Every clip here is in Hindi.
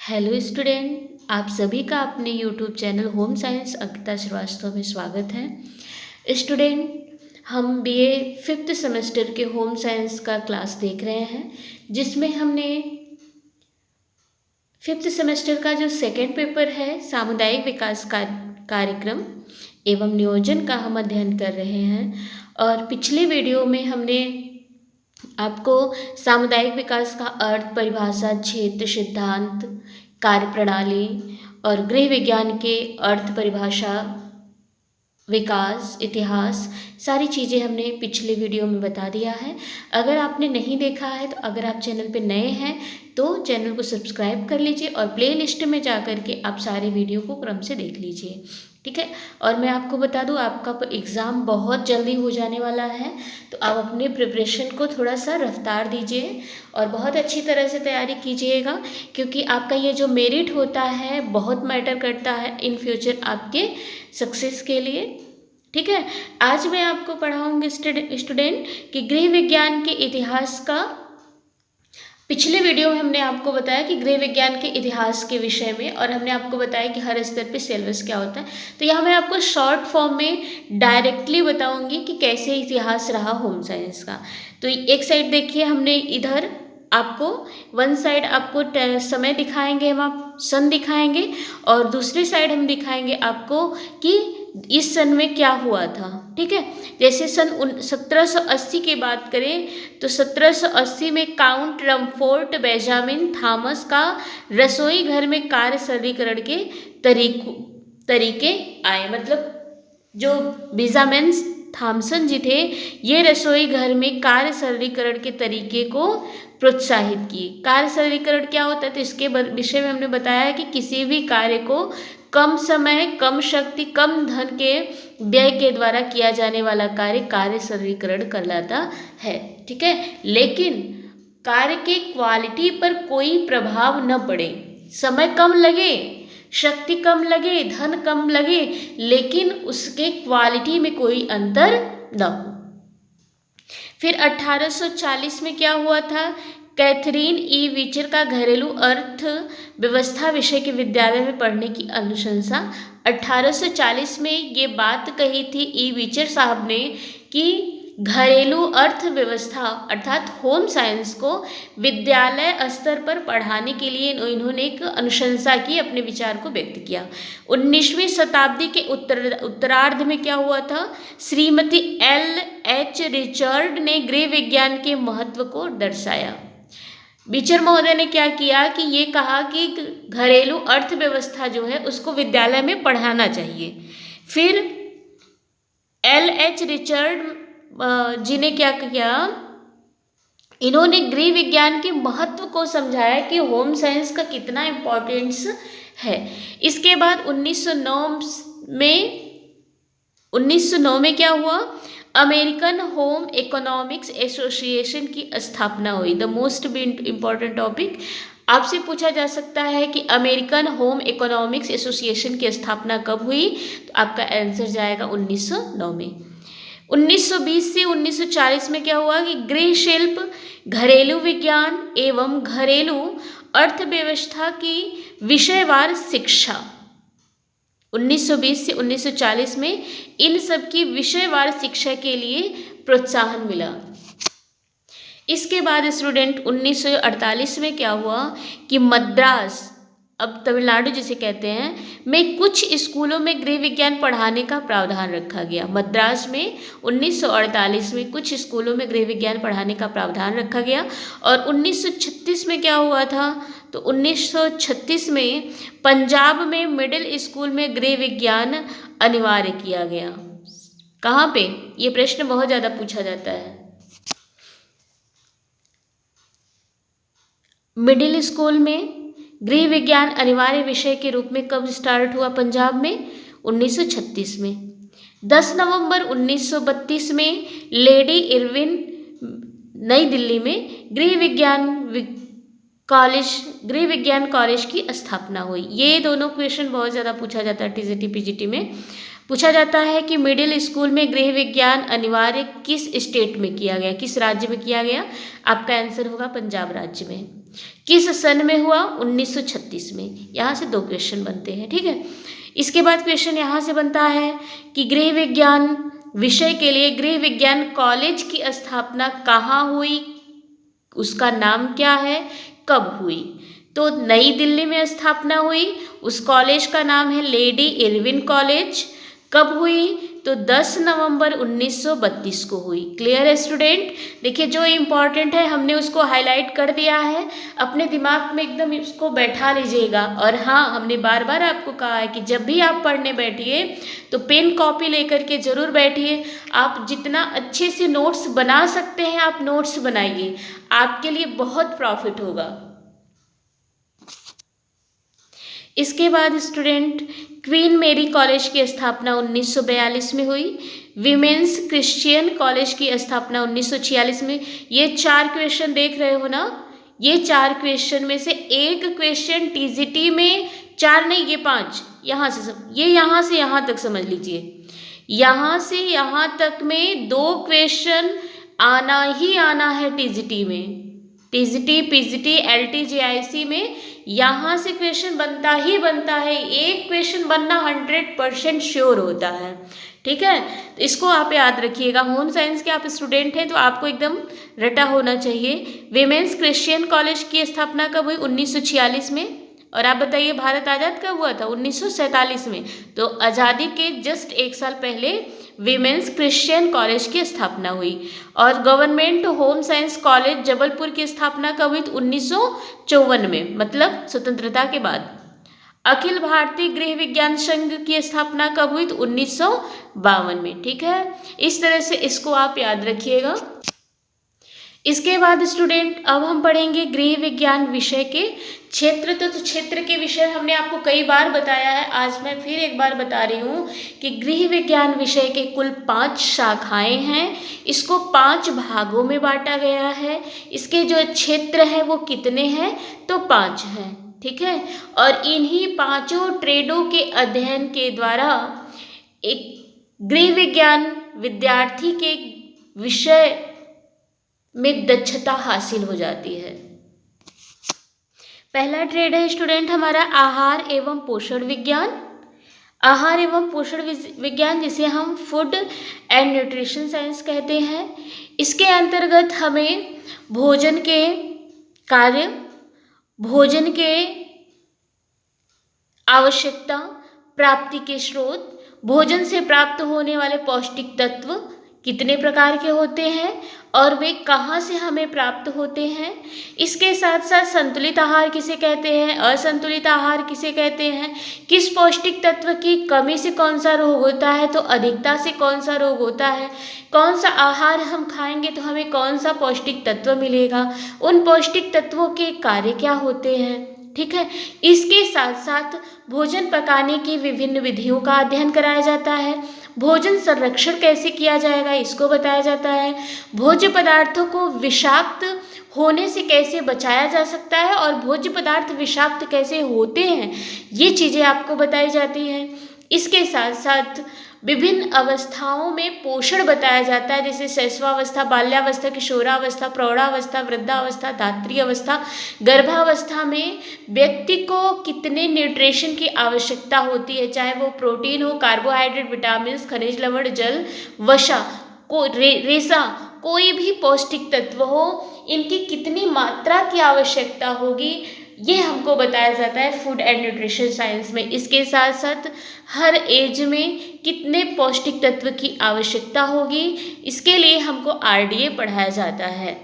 हेलो स्टूडेंट, आप सभी का अपने YouTube channel home science Ankita Srivastava में स्वागत है। स्टूडेंट, हम बीए 5th सेमेस्टर के होम साइंस का क्लास देख रहे हैं, जिसमें हमने 5th सेमेस्टर का जो सेकेंड पेपर है सामुदायिक विकास कार्यक्रम एवं नियोजन का हम अध्ययन कर रहे हैं। और पिछले वीडियो में हमने आपको सामुदायिक विकास का अर्थ, परिभाषा, क्षेत्र, सिद्धांत, कार्यप्रणाली और गृह विज्ञान के अर्थ, परिभाषा, विकास, इतिहास, सारी चीज़ें हमने पिछले वीडियो में बता दिया है। अगर आपने नहीं देखा है तो अगर आप चैनल पे नए हैं तो चैनल को सब्सक्राइब कर लीजिए और प्ले लिस्ट में जा कर के आप सारे वीडियो को क्रम से देख लीजिए, ठीक है। और मैं आपको बता दूं, आपका एग्ज़ाम बहुत जल्दी हो जाने वाला है, तो आप अपने प्रिपरेशन को थोड़ा सा रफ्तार दीजिए और बहुत अच्छी तरह से तैयारी कीजिएगा, क्योंकि आपका ये जो मेरिट होता है बहुत मैटर करता है इन फ्यूचर आपके सक्सेस के लिए, ठीक है। आज मैं आपको पढ़ाऊंगी स्टूडेंट कि गृह विज्ञान के इतिहास का। पिछले वीडियो में हमने आपको बताया कि गृह विज्ञान के इतिहास के विषय में, और हमने आपको बताया कि हर स्तर पे सिलेबस क्या होता है। तो यहाँ मैं आपको शॉर्ट फॉर्म में डायरेक्टली बताऊंगी कि कैसे इतिहास रहा होम साइंस का। तो एक साइड देखिए, हमने इधर आपको वन साइड आपको समय दिखाएंगे, हम आप सन दिखाएंगे, और दूसरी साइड हम दिखाएंगे आपको कि इस सन में क्या हुआ था, ठीक है। जैसे सन 1780 की बात करें तो 1780 में काउंट रमफोर्ट बेंजामिन थॉमस का रसोई घर में कार्य सरलीकरण के तरीके आए। मतलब जो बेंजामिन थॉमसन जी थे, ये रसोई घर में कार्य सरलीकरण के तरीके को प्रोत्साहित किए। कार्य सरलीकरण क्या होता है, तो इसके विषय में हमने बताया है कि किसी भी कार्य को कम समय, कम शक्ति, कम धन के व्यय के द्वारा किया जाने वाला कार्य सरलीकरण कहलाता है, ठीक है। लेकिन कार्य के क्वालिटी पर कोई प्रभाव न पड़े, समय कम लगे, शक्ति कम लगे, धन कम लगे, लेकिन उसके क्वालिटी में कोई अंतर न हो। फिर 1840 में क्या हुआ था, कैथरीन ई वीचर का घरेलू अर्थव्यवस्था विषय के विद्यालय में पढ़ने की अनुशंसा। 1840 में ये बात कही थी ई वीचर साहब ने कि घरेलू अर्थव्यवस्था अर्थात होम साइंस को विद्यालय स्तर पर पढ़ाने के लिए इन्होंने एक अनुशंसा की, अपने विचार को व्यक्त किया। 19वीं शताब्दी के उत्तरार्ध में क्या हुआ था, श्रीमती L.H. रिचर्ड ने गृह विज्ञान के महत्व को दर्शाया। बीचर महोदय ने क्या किया कि ये कहा कि घरेलू अर्थव्यवस्था जो है उसको विद्यालय में पढ़ाना चाहिए। फिर L.H. रिचर्ड जी ने क्या किया, इन्होंने गृह विज्ञान के महत्व को समझाया कि होम साइंस का कितना इम्पोर्टेंस है। इसके बाद 1909 में क्या हुआ, अमेरिकन होम इकोनॉमिक्स एसोसिएशन की स्थापना हुई। द मोस्ट इम्पॉर्टेंट टॉपिक आपसे पूछा जा सकता है कि अमेरिकन होम इकोनॉमिक्स एसोसिएशन की स्थापना कब हुई, तो आपका आंसर जाएगा 1909 में। 1920 से 1940 में क्या हुआ कि गृह शिल्प, घरेलू विज्ञान एवं घरेलू अर्थव्यवस्था की विषयवार शिक्षा। 1920 से 1940 में इन सब की विषयवार शिक्षा के लिए प्रोत्साहन मिला। इसके बाद स्टूडेंट 1948 में क्या हुआ कि मद्रास, अब तमिलनाडु जिसे कहते हैं, में कुछ स्कूलों में गृह विज्ञान पढ़ाने का प्रावधान रखा गया। मद्रास में 1948 में कुछ स्कूलों में गृह विज्ञान पढ़ाने का प्रावधान रखा गया। और 1936 में क्या हुआ था, तो 1936 में पंजाब में मिडिल स्कूल में गृह विज्ञान अनिवार्य किया गया। कहाँ पे, ये प्रश्न बहुत ज़्यादा पूछा जाता है। मिडिल स्कूल में गृह विज्ञान अनिवार्य विषय के रूप में कब स्टार्ट हुआ पंजाब में, 1936 में। 10 नवंबर 1932 में लेडी इरविन नई दिल्ली में गृह विज्ञान कॉलेज की स्थापना हुई। ये दोनों क्वेश्चन बहुत ज़्यादा पूछा जाता है, टीजीटी पीजीटी में पूछा जाता है कि मिडिल स्कूल में गृह विज्ञान अनिवार्य किस स्टेट में किया गया, किस राज्य में किया गया, आपका आंसर होगा पंजाब राज्य में। किस सन में हुआ? 1936 में। यहाँ से 2 क्वेश्चन बनते हैं, ठीक है। इसके बाद क्वेश्चन यहाँ से बनता है कि गृह विज्ञान विषय के लिए गृह विज्ञान कॉलेज की स्थापना कहाँ हुई, उसका नाम क्या है, कब हुई? तो नई दिल्ली में स्थापना हुई, उस कॉलेज का नाम है लेडी इरविन कॉलेज। कब हुई? तो 10 नवंबर 1932 को हुई। क्लियर है स्टूडेंट? देखिए जो इम्पॉर्टेंट है हमने उसको हाईलाइट कर दिया है, अपने दिमाग में एकदम इसको बैठा लीजिएगा। और हाँ, हमने बार बार आपको कहा है कि जब भी आप पढ़ने बैठिए तो पेन कॉपी लेकर के ज़रूर बैठिए। आप जितना अच्छे से नोट्स बना सकते हैं आप नोट्स बनाइए, आपके लिए बहुत प्रॉफिट होगा। इसके बाद स्टूडेंट क्वीन मेरी कॉलेज की स्थापना 1942 में हुई। विमेंस क्रिश्चियन कॉलेज की स्थापना 1946 में। ये 4 क्वेश्चन देख रहे हो ना, ये 4 क्वेश्चन में से एक क्वेश्चन टीजीटी में, 4 नहीं ये 5, यहाँ से सब, ये यहाँ से यहाँ तक समझ लीजिए, यहाँ से यहाँ तक में 2 क्वेश्चन आना ही आना है टीजीटी में। टीजीटी, पीजीटी, एलटी, जेआईसी में यहाँ से क्वेश्चन बनता ही बनता है। एक क्वेश्चन बनना 100% श्योर होता है, ठीक है। तो इसको आप याद रखिएगा। होम साइंस के आप स्टूडेंट हैं तो आपको एकदम रटा होना चाहिए। विमेंस क्रिश्चियन कॉलेज की स्थापना कब हुई? 1946 में। और आप बताइए भारत आज़ाद कब हुआ था? 1947 में। तो आज़ादी के जस्ट 1 साल पहले विमेंस क्रिश्चियन कॉलेज की स्थापना हुई। और government home science college Jabalpur की स्थापना कब हुई? 1954 में, मतलब स्वतंत्रता के बाद। अखिल भारतीय गृह विज्ञान संघ की स्थापना कब हुई? 1952 में, ठीक है। इस तरह से इसको आप याद रखिएगा। इसके बाद स्टूडेंट अब हम पढ़ेंगे गृह विज्ञान विषय के क्षेत्र। तो क्षेत्र के विषय हमने आपको कई बार बताया है, आज मैं फिर एक बार बता रही हूँ कि गृह विज्ञान विषय के कुल 5 शाखाएं हैं। इसको 5 भागों में बांटा गया है। इसके जो क्षेत्र हैं वो कितने हैं? तो 5 हैं, ठीक है। और इन्हीं 5 ट्रेडों के अध्ययन के द्वारा एक गृह विज्ञान विद्यार्थी के विषय में दक्षता हासिल हो जाती है। पहला ट्रेड है स्टूडेंट हमारा आहार एवं पोषण विज्ञान। आहार एवं पोषण विज्ञान जिसे हम फूड एंड न्यूट्रिशन साइंस कहते हैं। इसके अंतर्गत हमें भोजन के कार्य, भोजन के आवश्यकता, प्राप्ति के स्रोत, भोजन से प्राप्त होने वाले पौष्टिक तत्व कितने प्रकार के होते हैं और वे कहाँ से हमें प्राप्त होते हैं। इसके साथ साथ संतुलित आहार किसे कहते हैं, असंतुलित आहार किसे कहते हैं, किस पौष्टिक तत्व की कमी से कौन सा रोग होता है तो अधिकता से कौन सा रोग होता है, कौन सा आहार हम खाएंगे तो हमें कौन सा पौष्टिक तत्व मिलेगा, उन पौष्टिक तत्वों के कार्य क्या होते हैं, ठीक है। इसके साथ साथ भोजन पकाने की विभिन्न विधियों का अध्ययन कराया जाता है। भोजन संरक्षण कैसे किया जाएगा इसको बताया जाता है। भोज्य पदार्थों को विषाक्त होने से कैसे बचाया जा सकता है और भोज्य पदार्थ विषाक्त कैसे होते हैं, ये चीज़ें आपको बताई जाती हैं। इसके साथ साथ विभिन्न अवस्थाओं में पोषण बताया जाता है, जैसे शैशवावस्था, बाल्यावस्था, किशोरावस्था, प्रौढ़ावस्था, वृद्धावस्था, धात्री अवस्था। गर्भावस्था में व्यक्ति को कितने न्यूट्रिशन की आवश्यकता होती है, चाहे वो प्रोटीन हो, कार्बोहाइड्रेट, विटामिन, खनिज लवण, जल, वसा, रेशा, कोई भी पौष्टिक तत्व हो, इनकी कितनी मात्रा की आवश्यकता होगी, ये हमको बताया जाता है फूड एंड न्यूट्रिशन साइंस में। इसके साथ साथ हर एज में कितने पौष्टिक तत्व की आवश्यकता होगी, इसके लिए हमको आरडीए पढ़ाया जाता है,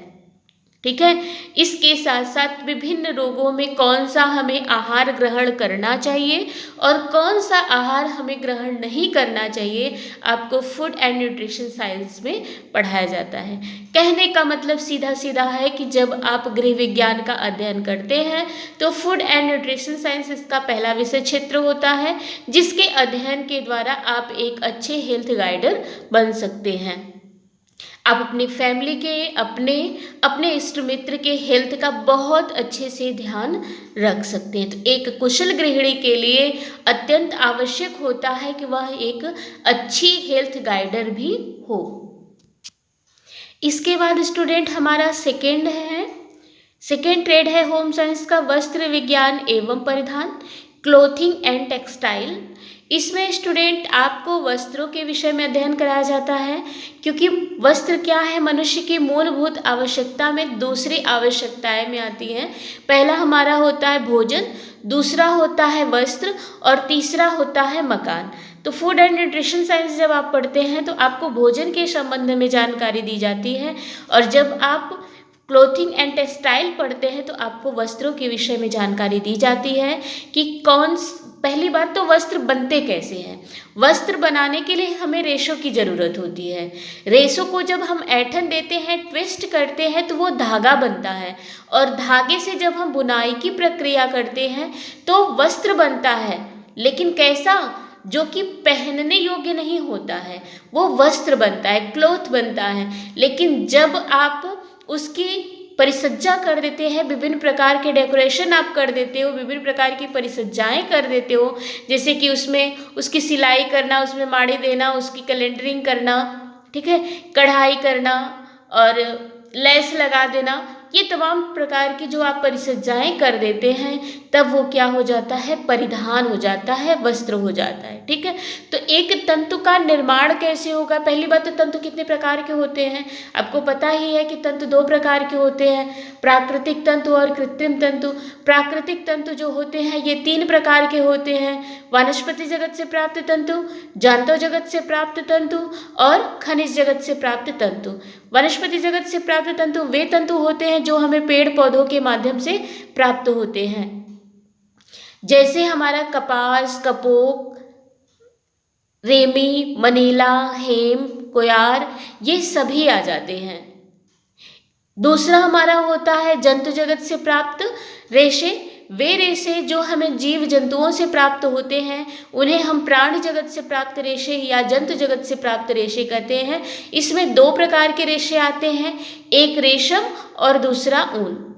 ठीक है। इसके साथ साथ विभिन्न रोगों में कौन सा हमें आहार ग्रहण करना चाहिए और कौन सा आहार हमें ग्रहण नहीं करना चाहिए, आपको फूड एंड न्यूट्रिशन साइंस में पढ़ाया जाता है। कहने का मतलब सीधा सीधा है कि जब आप गृह विज्ञान का अध्ययन करते हैं तो फूड एंड न्यूट्रिशन साइंस इसका पहला विषय क्षेत्र होता है, जिसके अध्ययन के द्वारा आप एक अच्छे हेल्थ गाइडर बन सकते हैं। आप अपनी फैमिली के, अपने इष्ट मित्र के हेल्थ का बहुत अच्छे से ध्यान रख सकते हैं। तो एक कुशल गृहिणी के लिए अत्यंत आवश्यक होता है कि वह एक अच्छी हेल्थ गाइडर भी हो। इसके बाद स्टूडेंट हमारा सेकेंड है सेकेंड ट्रेड है होम साइंस का वस्त्र विज्ञान एवं परिधान, क्लोथिंग एंड टेक्सटाइल। इसमें स्टूडेंट आपको वस्त्रों के विषय में अध्ययन कराया जाता है, क्योंकि वस्त्र क्या है, मनुष्य की मूलभूत आवश्यकता में दूसरी आवश्यकताएं में आती हैं। पहला हमारा होता है भोजन, दूसरा होता है वस्त्र और तीसरा होता है मकान। तो फूड एंड न्यूट्रिशन साइंस जब आप पढ़ते हैं तो आपको भोजन के संबंध में जानकारी दी जाती है, और जब आप क्लोथिंग एंड टेक्सटाइल पढ़ते हैं तो आपको वस्त्रों के विषय में जानकारी दी जाती है कि पहली बात तो वस्त्र बनते कैसे हैं। वस्त्र बनाने के लिए हमें रेशों की ज़रूरत होती है। रेशों को जब हम ऐंठन देते हैं, ट्विस्ट करते हैं, तो वो धागा बनता है, और धागे से जब हम बुनाई की प्रक्रिया करते हैं तो वस्त्र बनता है। लेकिन कैसा, जो कि पहनने योग्य नहीं होता है, वो वस्त्र बनता है, क्लोथ बनता है। लेकिन जब आप उसकी परिसज्जा कर देते हैं, विभिन्न प्रकार के डेकोरेशन आप कर देते हो, विभिन्न प्रकार की परिसज्जाएं कर देते हो, जैसे कि उसमें उसकी सिलाई करना, उसमें माड़ी देना, उसकी कैलेंडरिंग करना, ठीक है, कढ़ाई करना और लेस लगा देना, ये तमाम प्रकार की जो आप परिसज्जाएं कर देते हैं, तब वो क्या हो जाता है, परिधान हो जाता है, वस्त्र हो जाता है। ठीक है, तो एक तंतु का निर्माण कैसे होगा। पहली बात तो तंतु कितने प्रकार के होते हैं, आपको पता ही है कि तंतु दो प्रकार के होते हैं, प्राकृतिक तंतु और कृत्रिम तंतु। प्राकृतिक तंतु जो होते हैं ये 3 प्रकार के होते हैं, वनस्पति जगत से प्राप्त तंतु, जंतु जगत से प्राप्त तंतु और खनिज जगत से प्राप्त तंतु। वनस्पति जगत से प्राप्त तंतु वे तंतु होते हैं जो हमें पेड़ पौधों के माध्यम से प्राप्त होते हैं, जैसे हमारा कपास, कपोक, रेमी, मनीला, हेम, कोयार, ये सभी आ जाते हैं। दूसरा हमारा होता है जंतु जगत से प्राप्त रेशे। वे रेशे जो हमें जीव जंतुओं से प्राप्त होते हैं उन्हें हम प्राणी जगत से प्राप्त रेशे या जंतु जगत से प्राप्त रेशे कहते हैं। इसमें 2 प्रकार के रेशे आते हैं, एक रेशम और दूसरा ऊन।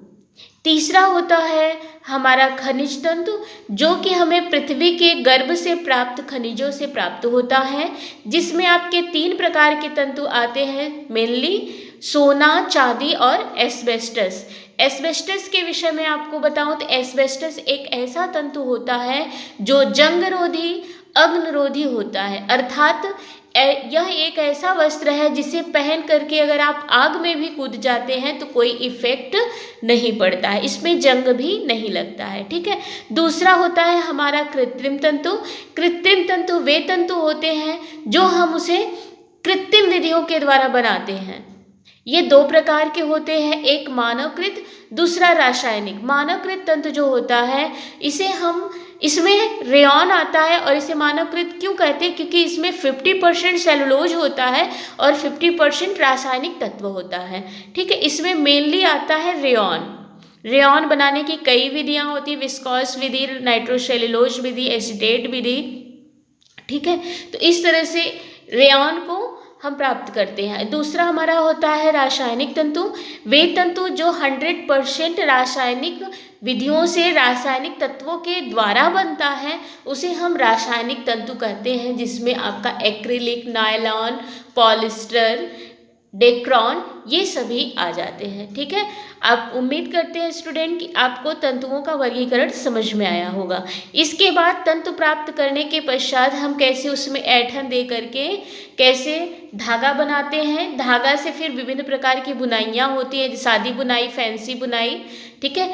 तीसरा होता है हमारा खनिज तंतु, जो कि हमें पृथ्वी के गर्भ से प्राप्त खनिजों से प्राप्त होता है, जिसमें आपके 3 प्रकार के तंतु आते हैं, मेनली सोना, चांदी और एस्बेस्टस। एस्बेस्टस के विषय में आपको बताऊं तो एस्बेस्टस एक ऐसा तंतु होता है जो जंगरोधी, अग्निरोधी होता है, अर्थात यह एक ऐसा वस्त्र है जिसे पहन करके अगर आप आग में भी कूद जाते हैं तो कोई इफेक्ट नहीं पड़ता है, इसमें जंग भी नहीं लगता है। ठीक है, दूसरा होता है हमारा कृत्रिम तंतु। कृत्रिम तंतु वे तंतु होते हैं जो हम उसे कृत्रिम विधियों के द्वारा बनाते हैं। ये 2 प्रकार के होते हैं, एक मानवकृत, दूसरा रासायनिक। मानवकृत तंतु जो होता है इसमें रेयॉन आता है, और इसे मानवकृत क्यों कहते हैं, क्योंकि इसमें 50% सेलुलोज होता है और 50% रासायनिक तत्व होता है। ठीक है, इसमें मेनली आता है रेयॉन। रेयॉन बनाने की कई विधियां होती है, विस्कॉस विधि, नाइट्रोसेलुलोज विधि, एसीटेट विधि। ठीक है, तो इस तरह से रेयॉन को हम प्राप्त करते हैं। दूसरा हमारा होता है रासायनिक तंतु। वे तंतु जो 100% रासायनिक विधियों से, रासायनिक तत्वों के द्वारा बनता है, उसे हम रासायनिक तंतु कहते हैं, जिसमें आपका एक्रिलिक, नायलॉन, पॉलिस्टर, डेक्रॉन, ये सभी आ जाते हैं। ठीक है, आप उम्मीद करते हैं स्टूडेंट कि आपको तंतुओं का वर्गीकरण समझ में आया होगा। इसके बाद तंतु प्राप्त करने के पश्चात हम कैसे उसमें ऐंठन दे करके कैसे धागा बनाते हैं, धागा से फिर विभिन्न प्रकार की बुनाइयाँ होती हैं, सादी बुनाई, फैंसी बुनाई, ठीक है,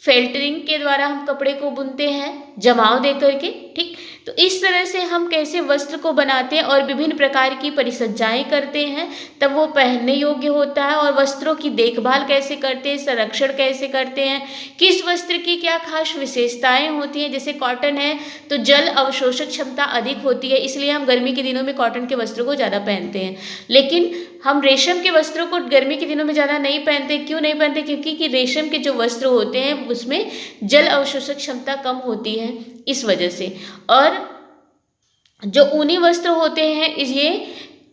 फेल्टरिंग के द्वारा हम कपड़े को बुनते हैं, जमाव दे करके। ठीक, तो इस तरह से हम कैसे वस्त्र को बनाते हैं और विभिन्न प्रकार की परिसज्जाएं करते हैं, तब वो पहनने योग्य होता है। और वस्त्रों की देखभाल कैसे करते हैं, संरक्षण कैसे करते हैं, किस वस्त्र की क्या खास विशेषताएं होती हैं। जैसे कॉटन है तो जल अवशोषक क्षमता अधिक होती है, इसलिए हम गर्मी के दिनों में कॉटन के वस्त्रों को ज़्यादा पहनते हैं। लेकिन हम रेशम के वस्त्रों को गर्मी के दिनों में ज़्यादा नहीं पहनते। क्यों नहीं पहनते, क्योंकि रेशम के जो वस्त्र होते हैं उसमें जल अवशोषक क्षमता कम होती है, इस वजह से। और जो ऊनी वस्त्र होते हैं ये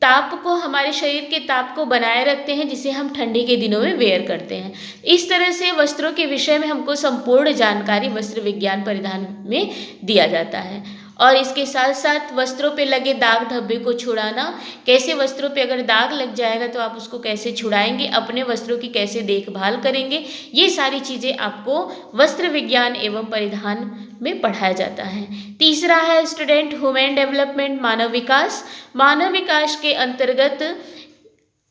ताप को, हमारे शरीर के ताप को बनाए रखते हैं, जिसे हम ठंडी के दिनों में वेयर करते हैं। इस तरह से वस्त्रों के विषय में हमको संपूर्ण जानकारी वस्त्र विज्ञान परिधान में दिया जाता है। और इसके साथ साथ वस्त्रों पे लगे दाग धब्बे को छुड़ाना, कैसे वस्त्रों पे अगर दाग लग जाएगा तो आप उसको कैसे छुड़ाएंगे, अपने वस्त्रों की कैसे देखभाल करेंगे, ये सारी चीज़ें आपको वस्त्र विज्ञान एवं परिधान में पढ़ाया जाता है। तीसरा है स्टूडेंट ह्यूमन डेवलपमेंट, मानव विकास। मानव विकास के अंतर्गत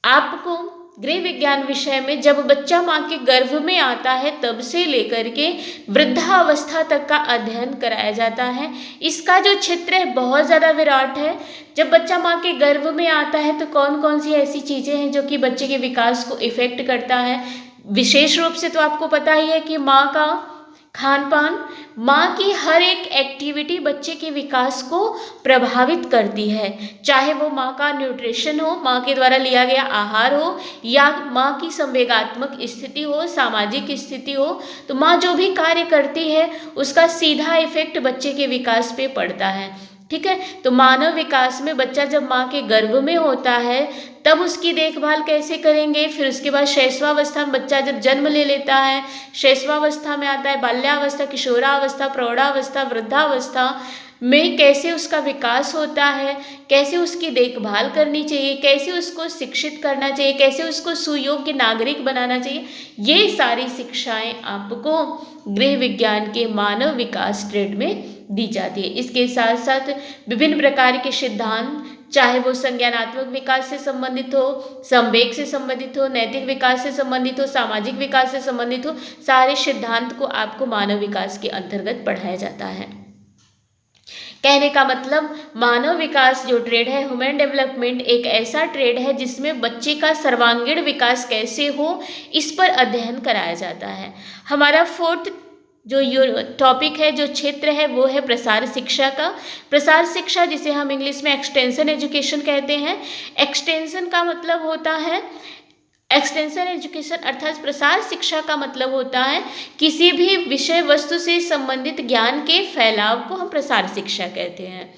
आपको गृह विज्ञान विषय में जब बच्चा माँ के गर्भ में आता है तब से लेकर के वृद्धावस्था तक का अध्ययन कराया जाता है। इसका जो क्षेत्र है बहुत ज़्यादा विराट है। जब बच्चा माँ के गर्भ में आता है तो कौन कौन सी ऐसी चीज़ें हैं जो कि बच्चे के विकास को इफ़ेक्ट करता है। विशेष रूप से तो आपको पता ही है कि माँ का खान पान, माँ की हर एक एक्टिविटी बच्चे के विकास को प्रभावित करती है, चाहे वो माँ का न्यूट्रिशन हो, माँ के द्वारा लिया गया आहार हो, या माँ की संवेगात्मक स्थिति हो, सामाजिक स्थिति हो। तो माँ जो भी कार्य करती है उसका सीधा इफेक्ट बच्चे के विकास पे पड़ता है। ठीक है, तो मानव विकास में बच्चा जब माँ के गर्भ में होता है तब उसकी देखभाल कैसे करेंगे, फिर उसके बाद शैशवावस्था में बच्चा जब जन्म ले लेता है, शैशवावस्था में आता है, बाल्यावस्था, किशोरावस्था, प्रौढ़ावस्था, वृद्धावस्था में कैसे उसका विकास होता है, कैसे उसकी देखभाल करनी चाहिए, कैसे उसको शिक्षित करना चाहिए, कैसे उसको सुयोग्य नागरिक बनाना चाहिए, ये सारी शिक्षाएं आपको गृह विज्ञान के मानव विकास ट्रेड में दी जाती है। इसके साथ साथ विभिन्न प्रकार के सिद्धांत, चाहे वो संज्ञानात्मक विकास से संबंधित हो, संवेग से संबंधित हो, नैतिक विकास से संबंधित हो, सामाजिक विकास से संबंधित हो, सारे सिद्धांत को आपको मानव विकास के अंतर्गत पढ़ाया जाता है। कहने का मतलब मानव विकास जो ट्रेड है, ह्यूमन डेवलपमेंट, एक ऐसा ट्रेड है जिसमें बच्चे का सर्वांगीण विकास कैसे हो इस पर अध्ययन कराया जाता है। हमारा फोर्थ जो टॉपिक है, जो क्षेत्र है, वो है प्रसार शिक्षा का। प्रसार शिक्षा जिसे हम इंग्लिश में एक्सटेंशन एजुकेशन कहते हैं। एक्सटेंशन का मतलब होता है, एक्सटेंशन एजुकेशन अर्थात प्रसार शिक्षा का मतलब होता है किसी भी विषय वस्तु से संबंधित ज्ञान के फैलाव को हम प्रसार शिक्षा कहते हैं।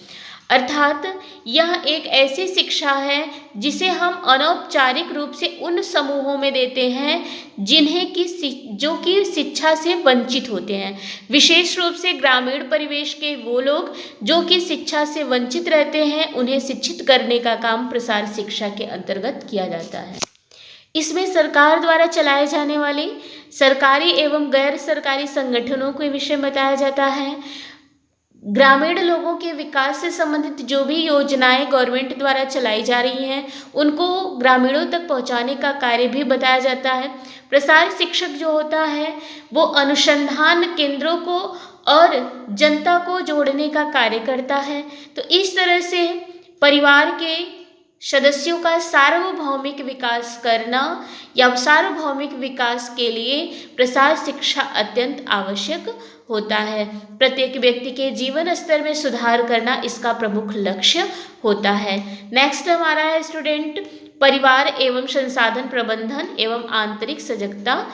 अर्थात यह एक ऐसी शिक्षा है जिसे हम अनौपचारिक रूप से उन समूहों में देते हैं जिन्हें जो कि शिक्षा से वंचित होते हैं। विशेष रूप से ग्रामीण परिवेश के वो लोग जो कि शिक्षा से वंचित रहते हैं, उन्हें शिक्षित करने का काम प्रसार शिक्षा के अंतर्गत किया जाता है। इसमें सरकार द्वारा चलाए जाने वाली सरकारी एवं गैर सरकारी संगठनों के विषय में बताया जाता है। ग्रामीण लोगों के विकास से संबंधित जो भी योजनाएं गवर्नमेंट द्वारा चलाई जा रही हैं उनको ग्रामीणों तक पहुंचाने का कार्य भी बताया जाता है। प्रसार शिक्षक जो होता है वो अनुसंधान केंद्रों को और जनता को जोड़ने का कार्य करता है। तो इस तरह से परिवार के सदस्यों का सार्वभौमिक विकास करना या सार्वभौमिक विकास के लिए प्रसार शिक्षा अत्यंत आवश्यक होता है। प्रत्येक व्यक्ति के जीवन स्तर में सुधार करना इसका प्रमुख लक्ष्य होता है। नेक्स्ट हमारा है स्टूडेंट परिवार एवं संसाधन प्रबंधन एवं आंतरिक सजगता,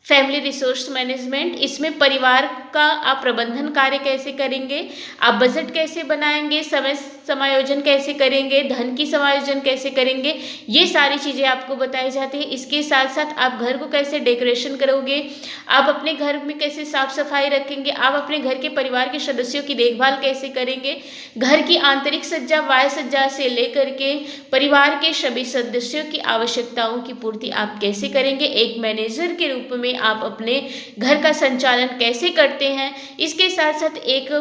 फैमिली रिसोर्स मैनेजमेंट। इसमें परिवार का आप प्रबंधन कार्य कैसे करेंगे, आप बजट कैसे बनाएंगे, समय समायोजन कैसे करेंगे, धन की समायोजन कैसे करेंगे, ये सारी चीज़ें आपको बताई जाती है। इसके साथ साथ आप घर को कैसे डेकोरेशन करोगे, आप अपने घर में कैसे साफ सफाई रखेंगे, आप अपने घर के परिवार के सदस्यों की देखभाल कैसे करेंगे, घर की आंतरिक सज्जा वाय सज्जा से लेकर के परिवार के सभी सदस्यों की आवश्यकताओं की पूर्ति आप कैसे करेंगे, एक मैनेजर के रूप में आप अपने घर का संचालन कैसे करते हैं। इसके साथ साथ एक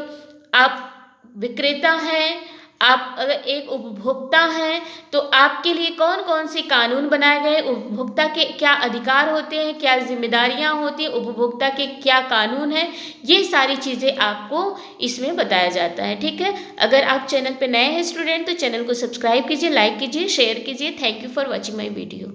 आप विक्रेता हैं, आप अगर एक उपभोक्ता हैं तो आपके लिए कौन कौन से कानून बनाए गए, उपभोक्ता के क्या अधिकार होते हैं, क्या जिम्मेदारियां होती हैं, उपभोक्ता के क्या कानून हैं, ये सारी चीज़ें आपको इसमें बताया जाता है। ठीक है, अगर आप चैनल पे नए हैं स्टूडेंट तो चैनल को सब्सक्राइब कीजिए, लाइक कीजिए, शेयर कीजिए। Thank you for watching my video.